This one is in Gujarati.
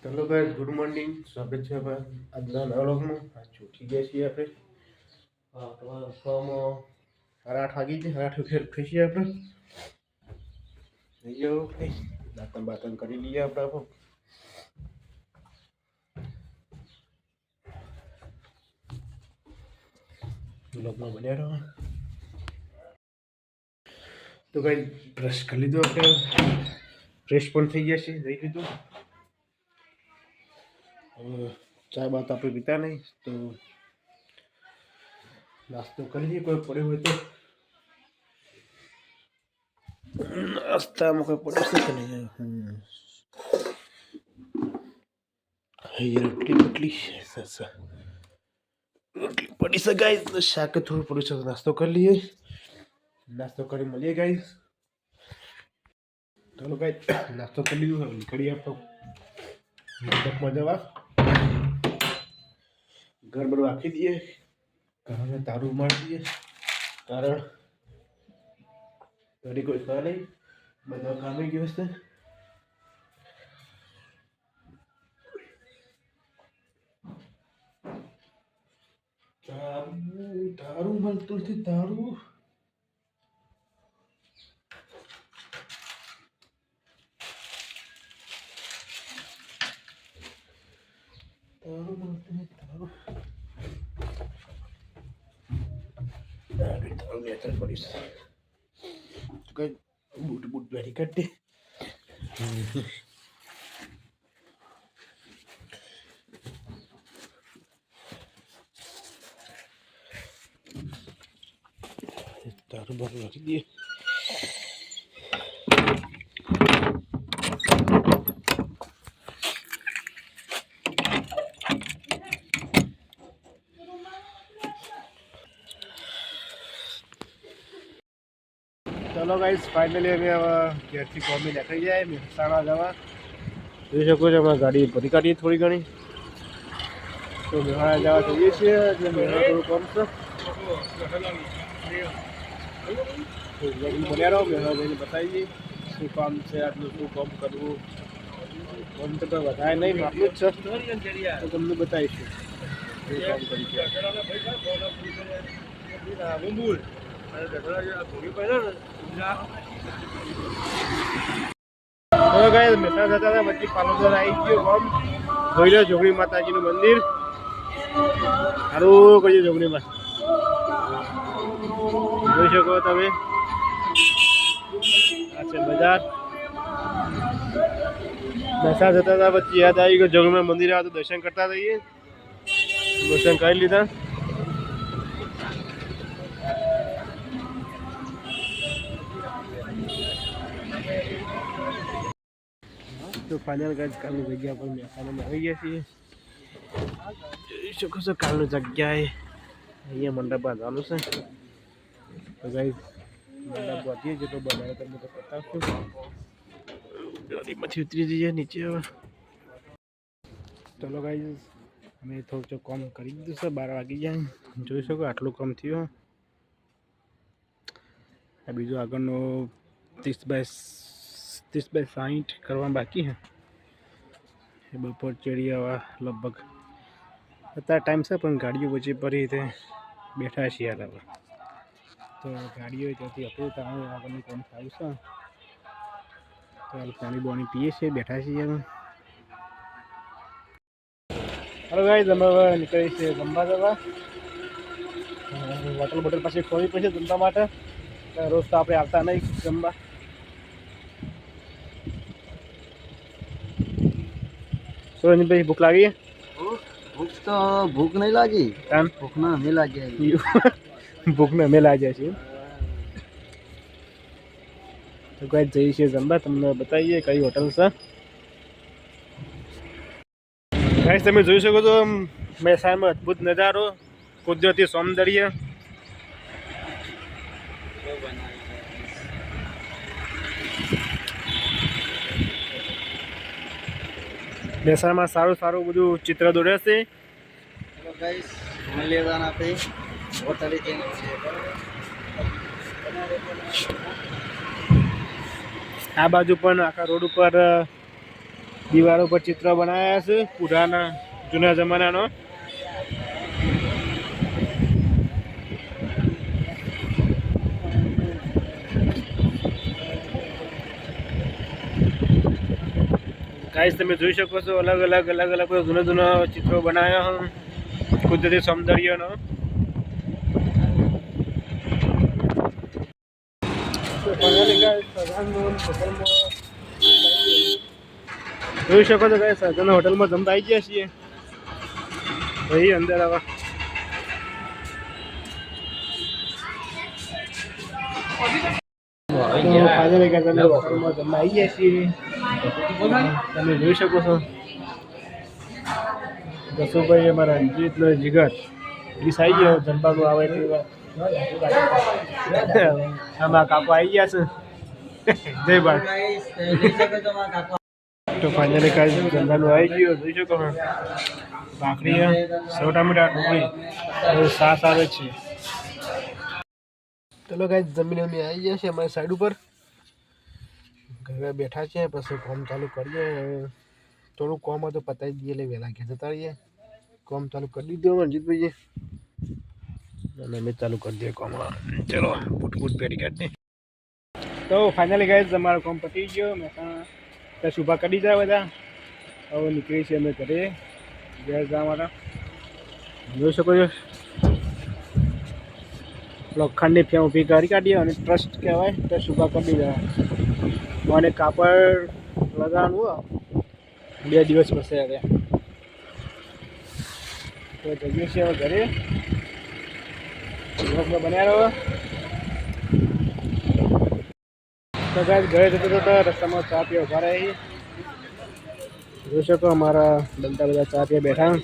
Hello guys, good morning. સ્વાગત છે આજના નવા વ્લોગમાં. આજ ઉઠી ગયા છીએ આપણે. તમારા ફોર્મમાં 8:30 વાગી છે. 8 ફેર થઈ છીએ આપણે. થઈ ગયો દાંતણ બાતણ કરી લઈએ આપણે. વ્લોગમાં બન્યા રહો. તો ગાઈસ, બ્રશ કરી લીધો આપણે. ફ્રેશ પણ થઈ ગયા છે. જઈ લીધું. ચા બાત આપણે પીતા નહીં, તો નાસ્તો કરી લઈએ. કોઈ પડ્યો હોય તો નાસ્તામાં કોઈ પડ્યો છે કે નહીં? રોટલી રોટલી પડી છે ગાઈસ. તો શાક થોડું પડ્યું છે. નાસ્તો કરી લઈએ. નાસ્તો કરી મળીએ ગાઈસ. ચાલો ગાઈસ, નાસ્તો કરી લીધું. હવે નીકળીએ આપણે જવા. ઘર બધું રાખી દઈએ. ઘરને તારું મારી દઈએ. કારણ ઘરે કોઈ ખા નહીં, બધા કામે ગયો છે. તારું મળતું નથી. તારું મળતું નથી. તારું વેચાણ પડીશ. કઈ બૂટ બૂટ પહેરી કાઢી. તારું બારું રાખી દઈએ. ચલો ગાઈસ, ફાઇનલી અમે હવે ઘેરથી કોમી નીકળી જાય મહેસાણા જવા. જોઈ શકો છો, અમારી ગાડી ભરી કાઢીએ થોડી ઘણી. તો મહેસાણા જવા જઈએ છીએ. એટલે મહેસાણા થોડું કામ છે. બન્યા રહો. મહેસાણા જઈને બતાવીએ શું કામ છે, આટલું શું કામ કરવું. કામ તો કંઈ વધારે નહીં, આટલું જ છે. તો તમને બતાવીશું શું કામ કરી છે. ગાઈસ, મહેસાણા જતા હતા પછી પાલોદર આવી ગયો ગામ. જોઈ લો જોગણી માતાજીનું મંદિર. સારું કર્યું જોગણીમાં. જોઈ શકો તમે. આ છે બજાર. મહેસાણા જતા હતા પછી યાદ આવી ગયો જોગણીમાં મંદિર આવે તો દર્શન કરતા રહીએ. દર્શન કરી લીધા. તો ફાઇનલ ગાઈસ, કાલની જગ્યા પર મહેસાણામાં આવી ગયા છીએ. જોઈ શકો છો કાલની જગ્યાએ. અહીંયા મંડપ બાંધવાનું છે. તો ગાઈસ, મંડપ બાંધીએ જેટલો બનાવે તમને તો બતાવશું. ગાડીમાંથી ઉતરી જઈએ નીચે. હવે ચલો ગાઈસ, અમે થોડું કામ કરી દીધું છે. 12 વાગી જાય. જોઈ શકો આટલું કામ થયું. આ બીજું આગળનો 30x60 કરવા બાકી છે. એ બપોર ચડી આવવા લગભગ અત્યારે ટાઈમ છે, પણ ગાડીઓ વચ્ચે પડી તે બેઠા છીએ. હવે તો ગાડીઓ ત્યાંથી હતું તો આગળનું કામ સારું છે. તો પાણી બાણી પીએ છીએ, બેઠા છીએ. હવે હવે ગાઈસ, અમે હવે નીકળીએ છીએ જમવા જવા. હોટલ બોટલ પાસે ખોવી પડશે જમવા માટે. રોજ તો આપણે આવતા નહીં જમવા. સુરેશભાઈ, ભૂખ લાગી? ભૂખ નહીં લાગી. ભૂખ ના અમે લાગી. ભૂખ ને અમે લાગ્યા છીએ. તો કઈ જઈએ છીએ જમવા. તમને બતાવીએ કઈ હોટલ છે. ગાઈસ, તમે જોઈ શકો છો મહેસાણામાં અદ્ભુત નજારો, કુદરતી સૌંદર્ય. મહેસાણામાં સારું સારું બધું ચિત્ર દોરે છે. આ બાજુ પણ આખા રોડ ઉપર દીવારો પર ચિત્ર બનાવ્યા છે પુરાના જૂના જમાનાનો. ગાઈસ તમે જોઈ શકો છો અલગ અલગ જૂના જૂના ચિત્રો બનાવ્યા છે કુદરતી સૌંદર્યનો. જોઈ શકો છો ગાઈસ સહજાનંદ હોટલમાં જમતા આવી ગયા છીએ. ભાઈ અંદર આવા ફાઇનલી હોટલમાં જમવા આવી ગયા છીએ. તમે જોઈ શકો છો જસુભાઈ અમારા રંજીતનો જીગર ડીશ આવી ગયો જમવાનું આવે એટલી વાર. આમાં કાકો આવી ગયા છે. જય બાળ. તો ફાઇનલી કાંઈ જમવાનું આવી ગયું જોઈ શકો છો. ભાખરી સેવ ટામેટા ડુંગળી સાસ આવે છે. ચલો કાંઈ જમીને અમે આવી ગયા છે અમારી સાઈડ ઉપર. ઘરે બેઠા છે પછી કામ ચાલુ કરીએ. થોડું કામ હતું પતાવી દઈએ એટલે વહેલા ઘેર જતા રહીએ. કામ ચાલુ કરી દીધું રણજીતભાઈએ અને અમે ચાલુ કરી દઈએ કામ. ચલો બૂટ પહેરી કાઢીએ. તો ફાઇનલી ગાઈસ અમારો કામ પતી ગયો. મેં ત્યાં શુભા કરી જાય બધા. હવે નીકળી છે અમે ઘરે ઘેર જવા માટે. જોઈ શકો છો લોખંડની ફેમ ઊભી કરી કાઢીએ અને ટ્રસ્ટ કહેવાય તો શુભા કરી દીધા. મને કાપડ લગાવવાનું 2 દિવસ પછી હવે તો જઈએ છીએ હવે ઘરે. બન્યા રહો. તો ગાઈસ ઘરે જતો રસ્તામાં ચા પીવા ઉભા રહી. જોઈ શકો અમારા બધા ચા પીવા બેઠા.